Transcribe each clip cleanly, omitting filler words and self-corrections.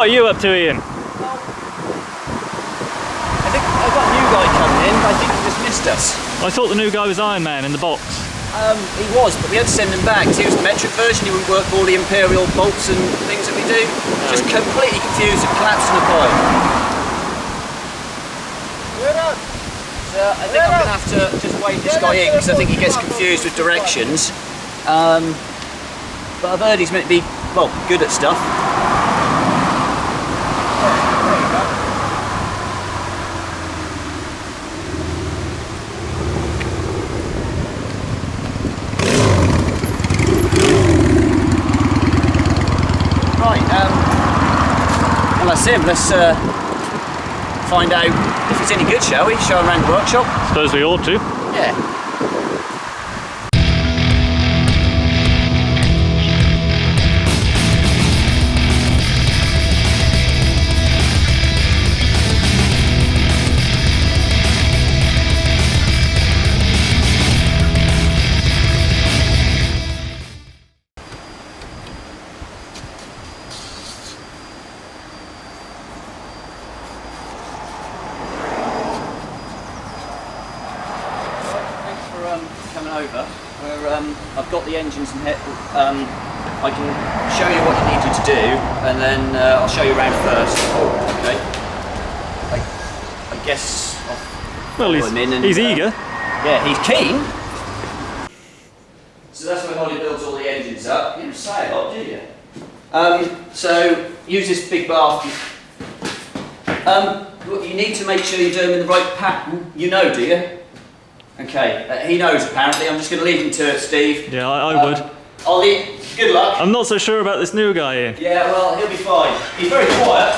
What are you up to, Ian? Well, I think I've got a new guy coming in, but I think he just missed us. I thought the new guy was Iron Man in the box. He was, but we had to send him back. He was the metric version, he wouldn't work all the Imperial bolts and things that we do. Just completely confused and collapsed in the pipe. So I think I'm going to have to just wait this guy in, because I think he gets confused with directions. But I've heard he's meant to be, well, good at stuff. Well, that's him. Let's find out if it's any good, shall we? Show him around the workshop. Suppose we ought to. Yeah. Coming over, I've got the engines and I can show you what you need to do, and then I'll show you around first. Okay. I guess I'll well, he's eager. Yeah, he's keen. So that's where Holly builds all the engines up. You don't say a lot, do you? So use this big bath. You need to make sure you do them in the right pattern. You know, do you? Okay, he knows apparently. I'm just going to leave him to it, Steve. Yeah, I would. Ollie, good luck. I'm not so sure about this new guy, Ian. Yeah, well, he'll be fine. He's very quiet.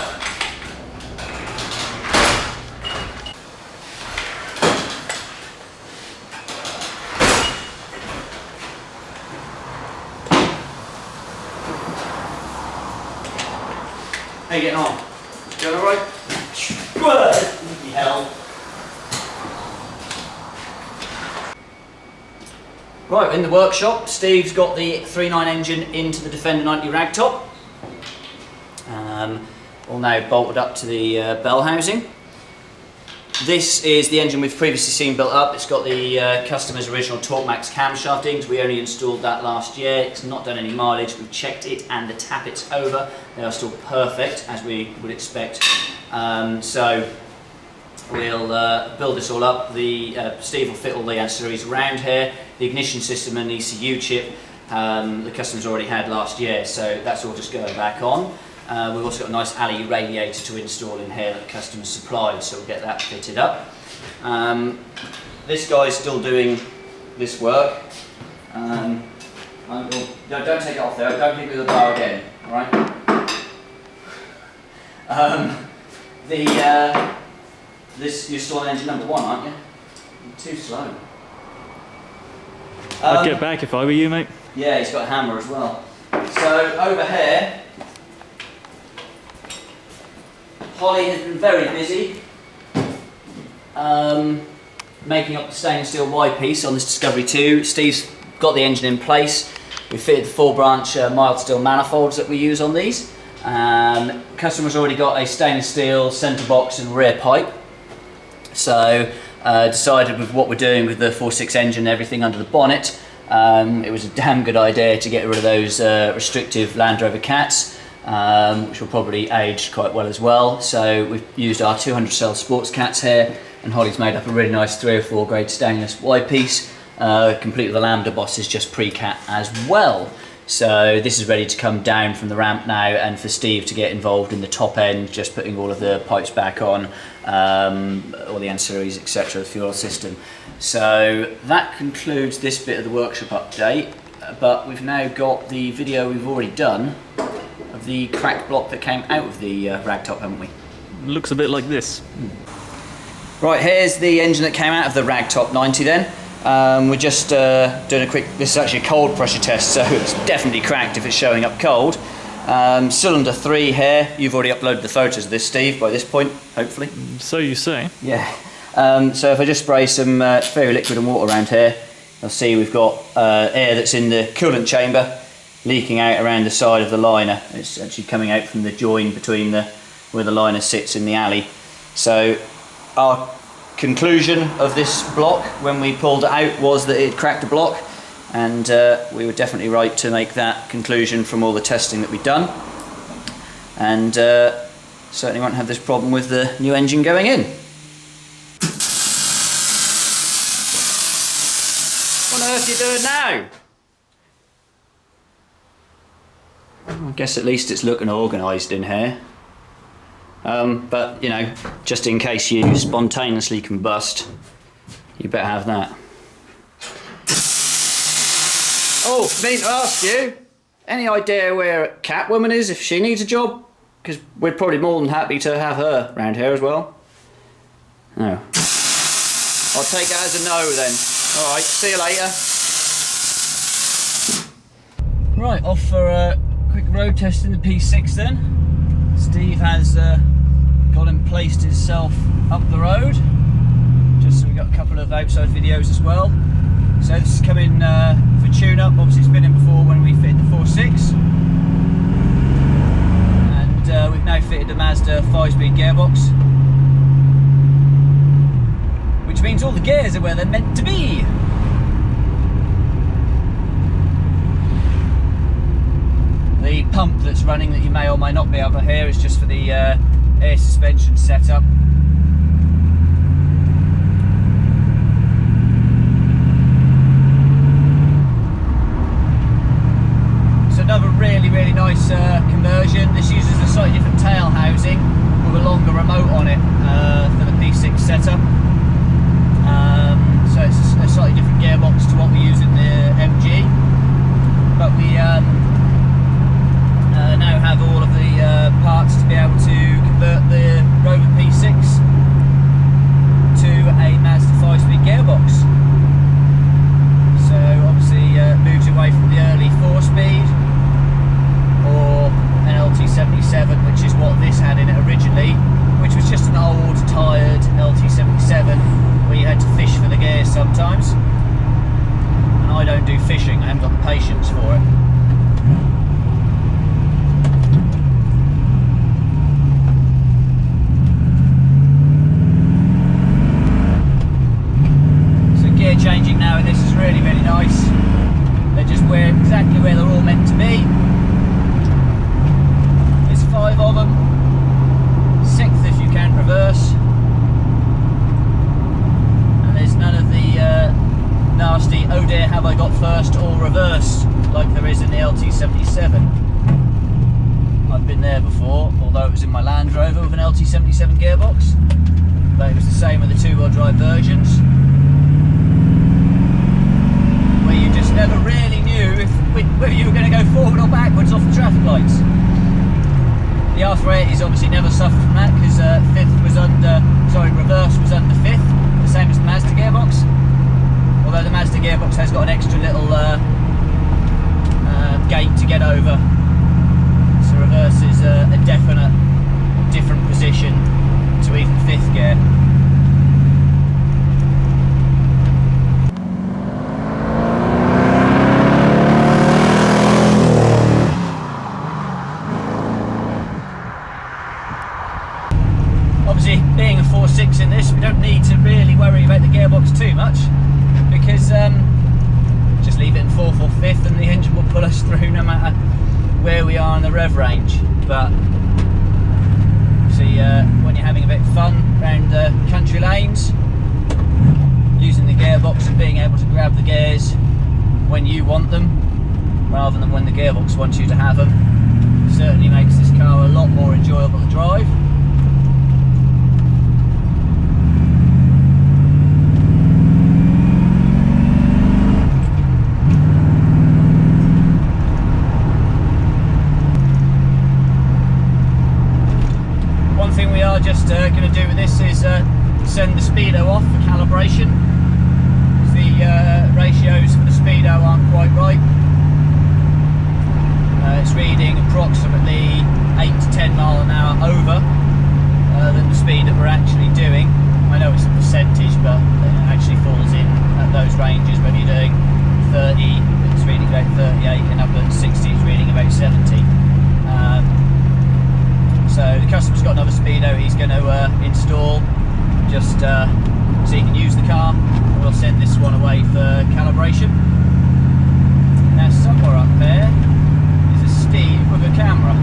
How you getting on? Going alright? Bloody hell. Right, in the workshop, Steve's got the 3.9 engine into the Defender 90 ragtop. All now bolted up to the bell housing. This is the engine we've previously seen built up. It's got the customer's original TorqueMax camshaft in, 'cause we only installed that last year. It's not done any mileage. We've checked it and the tappets over. They are still perfect, as we would expect. So we'll build this all up. Steve will fit all the ancillaries around here. The ignition system and ECU chip the customers already had last year, so that's all just going back on. We've also got a nice alley radiator to install in here that the customer supplied, so we'll get that fitted up. This guy's still doing this work. Don't take it off there, don't hit me with the bar again, alright? You're still on engine number 1, aren't you? You're too slow. I'd get back if I were you, mate. Yeah, he's got a hammer as well. So over here, Holly has been very busy making up the stainless steel Y-piece on this Discovery 2. Steve's got the engine in place. We fitted the 4-branch mild steel manifolds that we use on these. Customer's already got a stainless steel centre box and rear pipe. So decided with what we're doing with the 4.6 engine and everything under the bonnet, it was a damn good idea to get rid of those restrictive Land Rover cats, which will probably age quite well as well. So we've used our 200 cell sports cats here, and Holly's made up a really nice 3 or 4 grade stainless Y-piece, complete with the lambda bosses just pre-cat as well. So this is ready to come down from the ramp now, and for Steve to get involved in the top end, just putting all of the pipes back on, all the ancillaries, etc., the fuel system. So that concludes this bit of the workshop update, but we've now got the video we've already done of the cracked block that came out of the ragtop, haven't we? Looks a bit like this. Right, here's the engine that came out of the ragtop 90 then. We're just doing a quick, this is actually a cold pressure test, so it's definitely cracked if it's showing up cold. Cylinder 3 here, you've already uploaded the photos of this, Steve, by this point, hopefully. So you say. Yeah. So if I just spray some fairy liquid and water around here, you'll see we've got air that's in the coolant chamber, leaking out around the side of the liner. It's actually coming out from the join between where the liner sits in the alley. So our conclusion of this block when we pulled it out was that it cracked a block, and we were definitely right to make that conclusion from all the testing that we'd done, and certainly won't have this problem with the new engine going in. What on earth are you doing now? I guess at least it's looking organised in here. But, you know, just in case you spontaneously combust, you better have that. Oh, me to ask you, any idea where Catwoman is if she needs a job? Because we're probably more than happy to have her around here as well. No. I'll take that as a no then. Alright, see you later. Right, off for a quick road test in the P6 then. Steve has got him placed himself up the road, just so we've got a couple of outside videos as well. So this is coming for tune-up. Obviously it's been in before when we fitted the 4.6, and we've now fitted a Mazda 5-speed gearbox, which means all the gears are where they're meant to be. The pump that's running that you may or may not be able to hear is just for the air suspension setup. It's another really nice conversion. This uses a slightly different tail housing with a longer remote on it for the P6 setup. So it's a slightly different gearbox to what we use in the MG, but we now have all of the parts to be able to convert the Rover P6 to a Mazda 5-speed gearbox. So obviously moves away from the early 4-speed or an LT77, which is what this had in it originally, which was just an old tired LT77 where you had to fish for the gears sometimes. And I don't do fishing, I haven't got the patience for it. Changing now, and this is really nice. They're just exactly where they're all meant to be. There's 5 of them, 6th if you can reverse, and there's none of the nasty oh dear have I got first or reverse like there is in the LT77. I've been there before, although it was in my Land Rover with an LT77 gearbox, but it was the same with the 2-wheel drive versions. You just never really knew whether you were going to go forward or backwards off the traffic lights. The R380's obviously never suffered from that because reverse was under 5th, the same as the Mazda gearbox. Although the Mazda gearbox has got an extra little gate to get over, so reverse is a definite different position to even 5th gear. Being a 4.6 in this, we don't need to really worry about the gearbox too much, because just leave it in 4th or 5th and the engine will pull us through no matter where we are in the rev range. But see, when you're having a bit of fun around the country lanes, using the gearbox and being able to grab the gears when you want them rather than when the gearbox wants you to have them certainly makes this car a lot more enjoyable to drive. We are just going to do with this is send the speedo off for calibration. The ratios for the speedo aren't quite right. It's reading approximately 8 to 10 mile an hour over than the speed that we're actually doing. I know it's a percentage, but it actually falls in at those ranges. When you're doing 30, it's reading about 38, and up at 60, it's speedo he's going to install, just so he can use the car. We'll send this one away for calibration. Now somewhere up there is a Steve with a camera.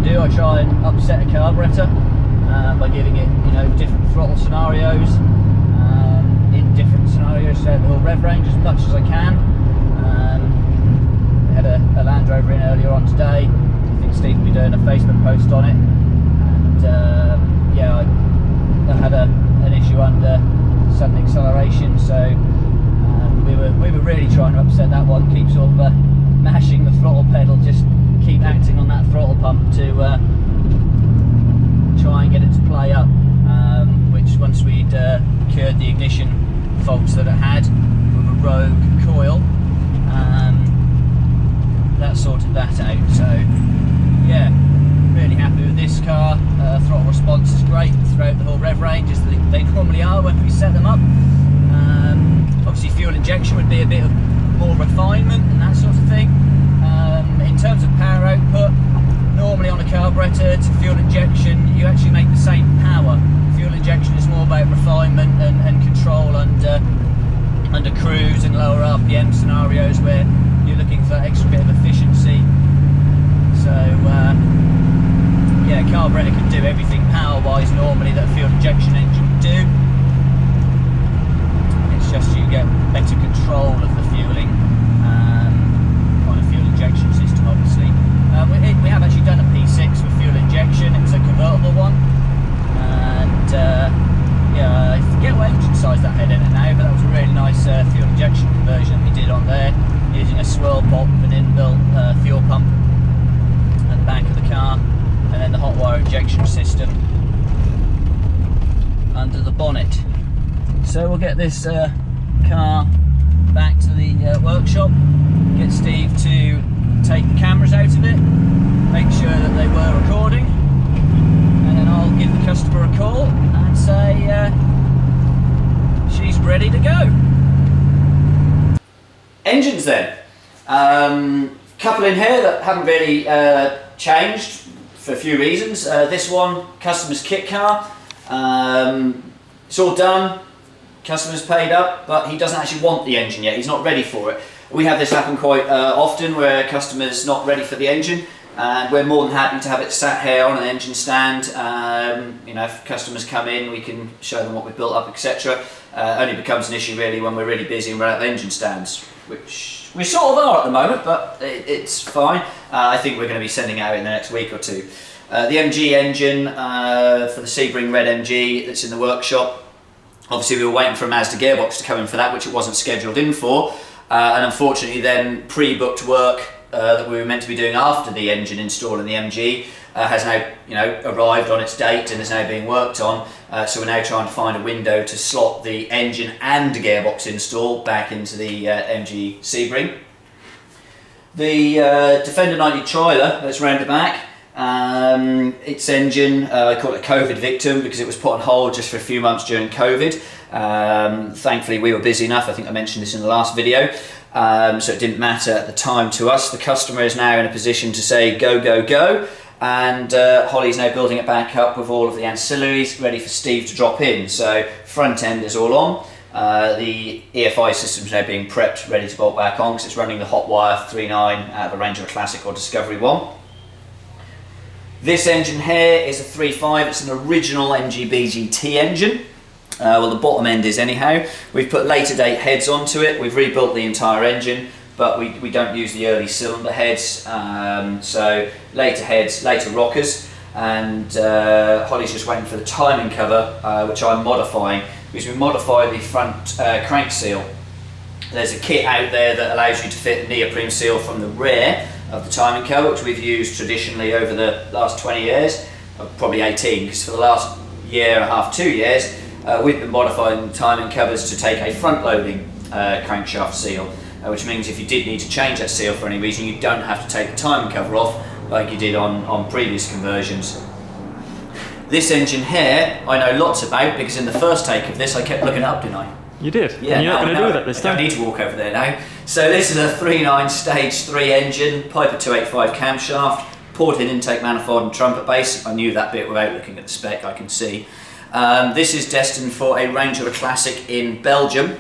I try and upset a carburetor by giving it, different throttle scenarios in different scenarios throughout the whole rev range as much as I can. I had a Land Rover in earlier on today. I think Steve will be doing a Facebook post on it. And yeah, I had an issue under sudden acceleration, so we were really trying to upset that one. Keep sort of mashing the throttle pedal, just keep acting on that throttle pump to try and get it to play up, which once we'd cured the ignition faults that it had with a rogue coil, that sorted that out. So yeah, really happy with this car. Throttle response is great throughout the whole rev range, as they normally are when we set them up. Obviously fuel injection would be a bit of more refinement and that sort of thing. In terms of power output, normally on a carburetor to fuel injection you actually make the same power. Fuel injection is more about refinement and control under cruise and lower RPM scenarios where you're looking for that extra bit of efficiency. So yeah, carburetor can do everything power wise normally that a fuel injection engine would do. It's just you get better control of the fueling on a fuel injection system, obviously. We have actually done a P6 with fuel injection. It's a convertible one, and yeah, I forget what engine size that had in it now, but that was a really nice fuel injection conversion that we did on there, using a swirl pop with an inbuilt fuel pump at the back of the car, and then the hot wire injection system under the bonnet. So we'll get this car back to the workshop, get Steve to take the cameras out of it, make sure that they were recording, and then I'll give the customer a call and say she's ready to go. Engines then. Couple in here that haven't really changed for a few reasons. This one, customer's kit car. It's all done, customer's paid up, but he doesn't actually want the engine yet, he's not ready for it. We have this happen quite often where a customer's not ready for the engine, and we're more than happy to have it sat here on an engine stand. If customers come in, we can show them what we've built up, etc. Only becomes an issue really when we're really busy and run out of engine stands, which we sort of are at the moment, but it's fine. I think we're going to be sending it out in the next week or two. The MG engine for the Sebring Red MG that's in the workshop. Obviously we were waiting for a Mazda gearbox to come in for that, which it wasn't scheduled in for. And unfortunately then pre-booked work that we were meant to be doing after the engine install in the MG has now arrived on its date and is now being worked on. So we're now trying to find a window to slot the engine and gearbox install back into the MG Sebring. The Defender 90 trailer that's round the back, Its engine, I call it a COVID victim because it was put on hold just for a few months during COVID. Thankfully we were busy enough, I think I mentioned this in the last video, so it didn't matter at the time to us. The customer is now in a position to say go, go, go, and Holly's now building it back up with all of the ancillaries ready for Steve to drop in. So front end is all on. The EFI system is now being prepped, ready to bolt back on because it's running the hot wire 3.9 out of a Range Rover Classic or Discovery 1. This engine here is a 3.5, it's an original MGB-GT engine. Well, the bottom end is anyhow. We've put later date heads onto it, we've rebuilt the entire engine, but we don't use the early cylinder heads, so later heads, later rockers, and Holly's just waiting for the timing cover, which I'm modifying, because we modify the front crank seal. There's a kit out there that allows you to fit the neoprene seal from the rear of the timing cover, which we've used traditionally over the last 20 years, probably 18, because for the last year and a half, 2 years, we've been modifying the timing covers to take a front-loading crankshaft seal, which means if you did need to change that seal for any reason, you don't have to take the timing cover off like you did on previous conversions. This engine here, I know lots about, because in the first take of this, I kept looking it up, didn't I? You did? Yeah, and you're not going to do that this time? I don't need to walk over there now. So this is a 3.9 stage 3 engine, Piper 285 camshaft, port-in intake manifold and trumpet base. I knew that bit without looking at the spec, I can see. This is destined for a Range Rover Classic in Belgium.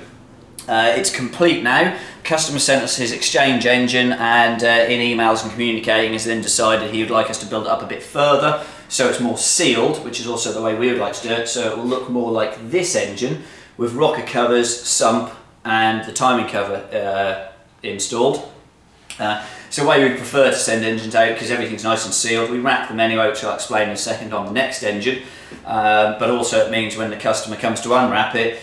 It's complete now. Customer sent us his exchange engine, and in emails and communicating has then decided he would like us to build it up a bit further so it's more sealed, which is also the way we would like to do it, so it will look more like this engine with rocker covers, sump and the timing cover installed. So the way we prefer to send engines out, because everything's nice and sealed, we wrap them anyway, which I'll explain in a second on the next engine, but also it means when the customer comes to unwrap it,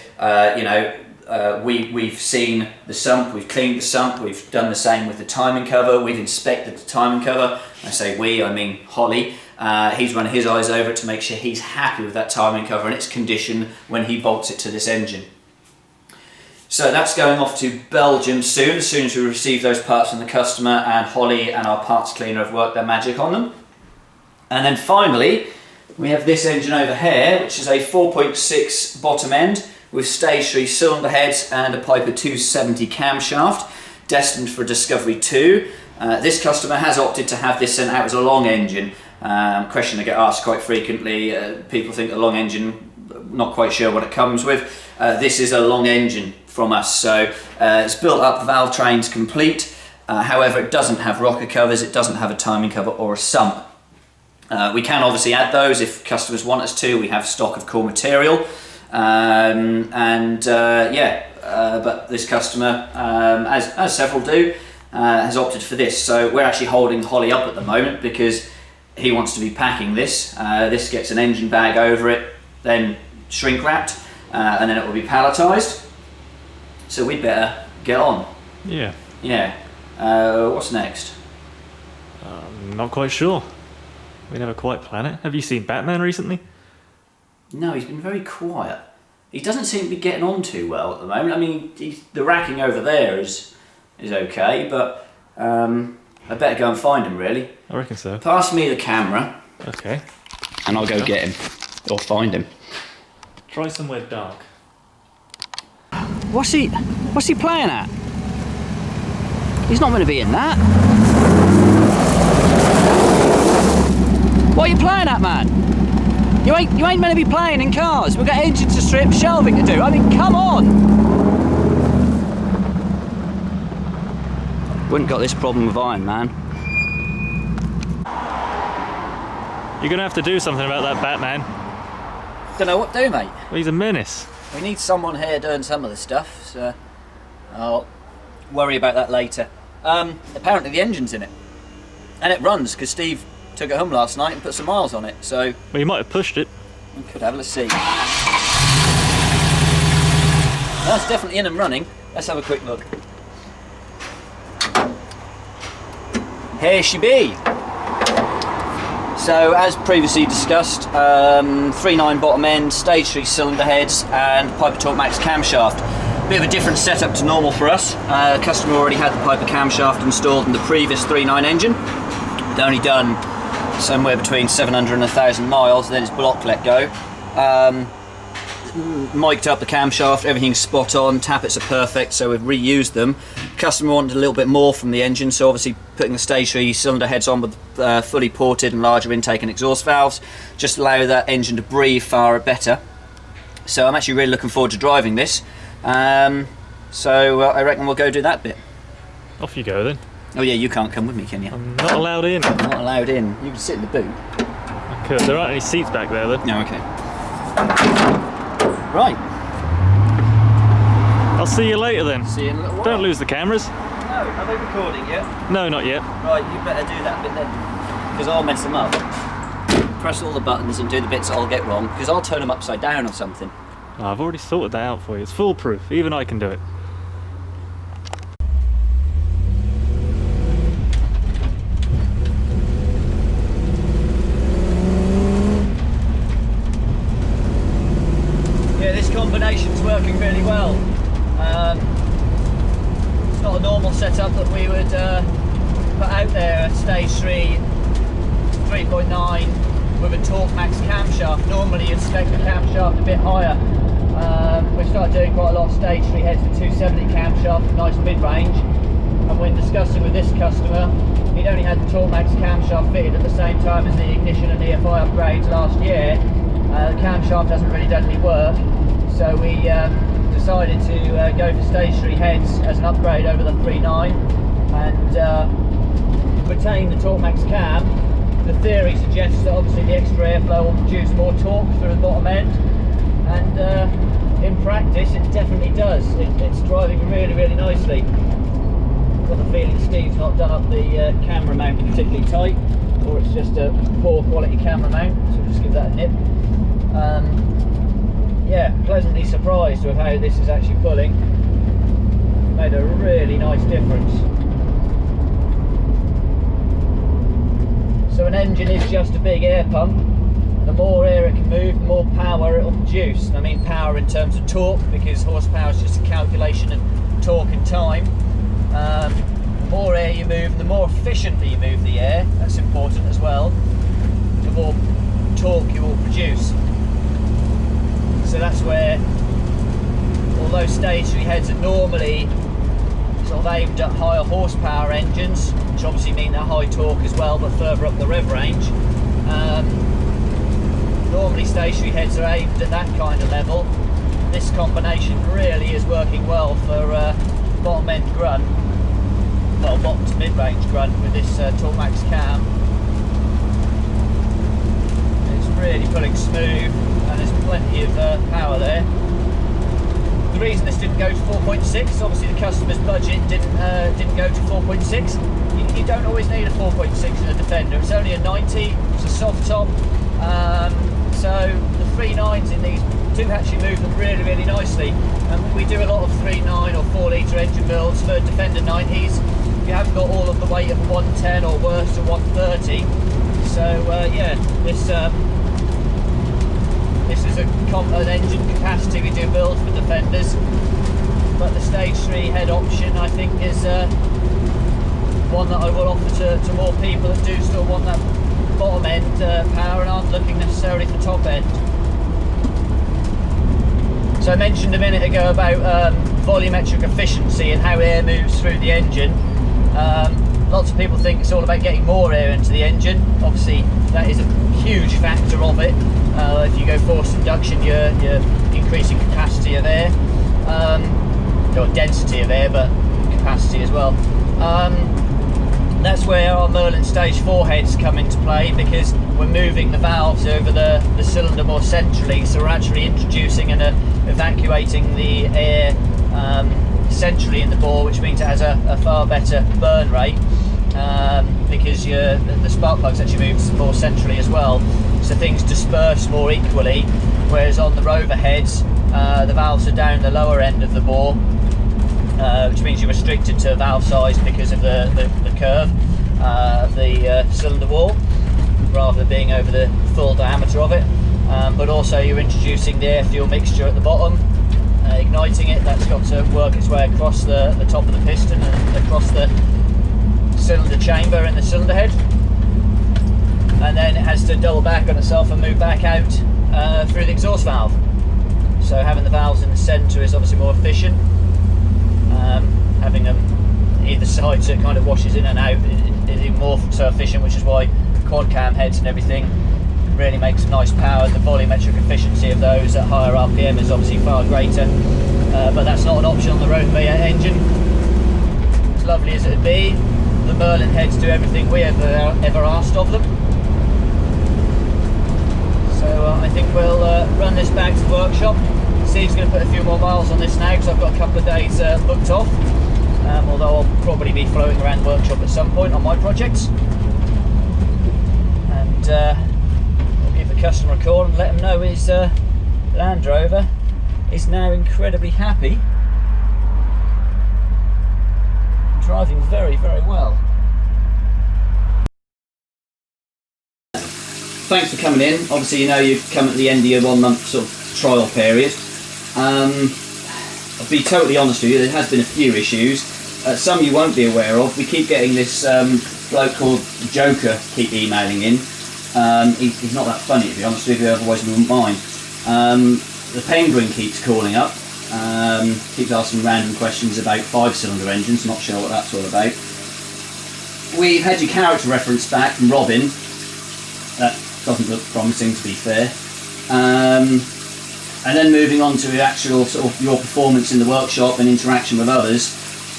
we've seen the sump, we've cleaned the sump, we've done the same with the timing cover, we've inspected the timing cover. I say we, I mean Holly. He's run his eyes over it to make sure he's happy with that timing cover and its condition when he bolts it to this engine. So that's going off to Belgium soon, as soon as we receive those parts from the customer and Holly and our parts cleaner have worked their magic on them. And then finally, we have this engine over here, which is a 4.6 bottom end with stage 3 cylinder heads and a Piper 270 camshaft, destined for Discovery 2. This customer has opted to have this sent out as a long engine. Question I get asked quite frequently. People think a long engine, not quite sure what it comes with. This is a long engine from us, so it's built up, the valve train's complete. However, it doesn't have rocker covers, it doesn't have a timing cover or a sump. We can obviously add those if customers want us to. We have stock of core material, but this customer, as several do, has opted for this. So we're actually holding Holly up at the moment because he wants to be packing this. This gets an engine bag over it, then shrink wrapped, and then it will be palletised. So we'd better get on. Yeah. Yeah. What's next? Not quite sure. We never quite plan it. Have you seen Batman recently? No, he's been very quiet. He doesn't seem to be getting on too well at the moment. I mean, the racking over there is okay, but I better go and find him, really. I reckon so. Pass me the camera. Okay. And I'll go get him. Or find him. Try somewhere dark. What's he playing at? He's not going to be in that. What are you playing at, man? You ain't meant to be playing in cars. We've got engines to strip, shelving to do. I mean, come on! Wouldn't got this problem with Iron Man. You're going to have to do something about that Batman. Don't know what to do, mate. Well, he's a menace. We need someone here doing some of the stuff, so I'll worry about that later. Apparently the engine's in it. And it runs, because Steve took it home last night and put some miles on it, so... Well, you might have pushed it. We could have, let's see. That's definitely in and running. Let's have a quick look. Here she be. So, as previously discussed, 3.9 bottom end, stage 3 cylinder heads, and Piper Torque Max camshaft. Bit of a different setup to normal for us. The customer already had the Piper camshaft installed in the previous 3.9 engine. They'd only done somewhere between 700 and 1,000 miles, then it's block let go. Mic'd up the camshaft, everything's spot on, tappets are perfect, so we've reused them. Customer wanted a little bit more from the engine, so obviously putting the stage 3 cylinder heads on with fully ported and larger intake and exhaust valves just allow that engine to breathe far better. So I'm actually really looking forward to driving this. So I reckon we'll go do that bit. Off you go then. Oh yeah, you can't come with me, can you? I'm not allowed in. Not allowed in. You can sit in the boot. I could. There aren't any seats back there then. No, okay. Right. I'll see you later then. See you in a little while. Don't lose the cameras. No, are they recording yet? No, not yet. Right, you better do that bit then, because I'll mess them up. Press all the buttons and do the bits I'll get wrong, because I'll turn them upside down or something. Oh, I've already sorted that out for you. It's foolproof. Even I can do it. Yeah, this combination's working really well. It's not a normal setup that we would put out there at stage 3, 3.9 with a Torque Max camshaft. Normally you'd spec the camshaft a bit higher. We started doing quite a lot of stage 3 heads with 270 camshaft, nice mid-range. And when discussing with this customer, he'd only had the Torque Max camshaft fitted at the same time as the ignition and EFI upgrades last year. The camshaft hasn't really done any work, so we decided to go for stage 3 heads as an upgrade over the 3.9 and retain the Torque Max cam. The theory suggests that obviously the extra airflow will produce more torque through the bottom end, and in practice it definitely does. It's driving really, really nicely. Got the feeling Steve's not done up the camera mount particularly tight, or it's just a poor quality camera mount, so we'll just give that a nip. Yeah, pleasantly surprised with how this is actually pulling. Made a really nice difference. So an engine is just a big air pump. The more air it can move, the more power it will produce. I mean power in terms of torque, because horsepower is just a calculation of torque and time. The more air you move, the more efficiently you move the air, that's important as well, the more torque you will produce. So that's where, although stage 3 heads are normally sort of aimed at higher horsepower engines, which obviously mean they're high torque as well, but further up the rev range, normally stage 3 heads are aimed at that kind of level. This combination really is working well for bottom end grunt, well, bottom to mid range grunt with this Torque Max cam. It's really pulling smooth, and there's plenty of power there. The reason this didn't go to 4.6, obviously the customer's budget didn't go to 4.6. You don't always need a 4.6 in a Defender. It's only a 90, it's a soft top. So the 3.9s in these do actually move them really, really nicely. And we do a lot of 3.9 or 4 litre engine builds for Defender 90s. You haven't got all of the weight of a 110 or worse to 130. So yeah, this is an engine capacity we do build for Defenders, but the stage 3 head option I think is one that I will offer to more people that do still want that bottom end power and aren't looking necessarily for top end. So I mentioned a minute ago about volumetric efficiency and how air moves through the engine. Lots of people think it's all about getting more air into the engine. Obviously that is a huge factor of it. If you go forced induction, you're increasing capacity of air, or density of air, but capacity as well. That's where our Merlin stage 4 heads come into play, because we're moving the valves over the cylinder more centrally, so we're actually introducing and evacuating the air centrally in the bore, which means it has a far better burn rate, because the spark plugs actually move more centrally as well, so things disperse more equally, whereas on the Rover heads the valves are down the lower end of the bore, which means you're restricted to valve size because of the curve of the cylinder wall, rather than being over the full diameter of it. But also you're introducing the air fuel mixture at the bottom, igniting it. That's got to work its way across the top of the piston and across the cylinder chamber and the cylinder head. and then it has to double back on itself and move back out through the exhaust valve. So having the valves in the centre is obviously more efficient. Having them either side so it kind of washes in and out is even more so efficient, which is why quad cam heads and everything really makes nice power. The volumetric efficiency of those at higher RPM is obviously far greater, but that's not an option on the Rover V8 engine. As lovely as it'd be, the Merlin heads do everything we ever asked of them. So I think we'll run this back to the workshop. Steve's going to put a few more miles on this now because I've got a couple of days booked off, although I'll probably be floating around the workshop at some point on my projects. And I'll give the customer a call and let him know his Land Rover is now incredibly happy, driving very, very well. Thanks for coming in. Obviously, you know you've come at the end of your 1 month sort of trial period. I'll be totally honest with you, there has been a few issues. Some you won't be aware of. We keep getting this bloke called Joker keep emailing in. He's not that funny, to be honest with you, otherwise we wouldn't mind. The Penguin keeps calling up, keeps asking random questions about 5-cylinder engines, not sure what that's all about. We've had your character reference back from Robin. That doesn't look promising, to be fair. And then moving on to the actual sort of your performance in the workshop and interaction with others.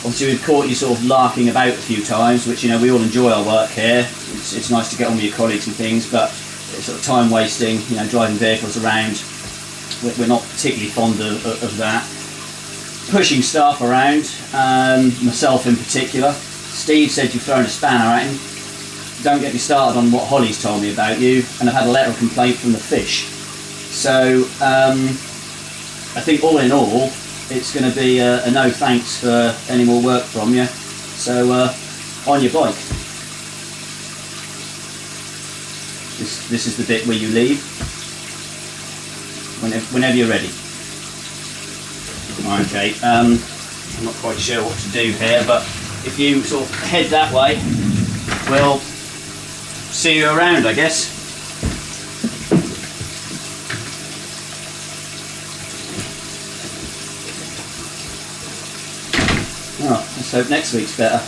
Obviously we've caught you sort of larking about a few times, which, you know, we all enjoy our work here. It's nice to get on with your colleagues and things, but it's sort of time wasting, you know, driving vehicles around. We're not particularly fond of that. Pushing staff around, myself in particular. Steve said you've thrown a spanner at him. Don't get me started on what Holly's told me about you, and I've had a letter of complaint from the fish. So I think all in all, it's going to be a no thanks for any more work from you. So on your bike. This is the bit where you leave. Whenever you're ready. Okay. I'm not quite sure what to do here, but if you sort of head that way, we'll see you around, I guess. Oh, let's hope next week's better.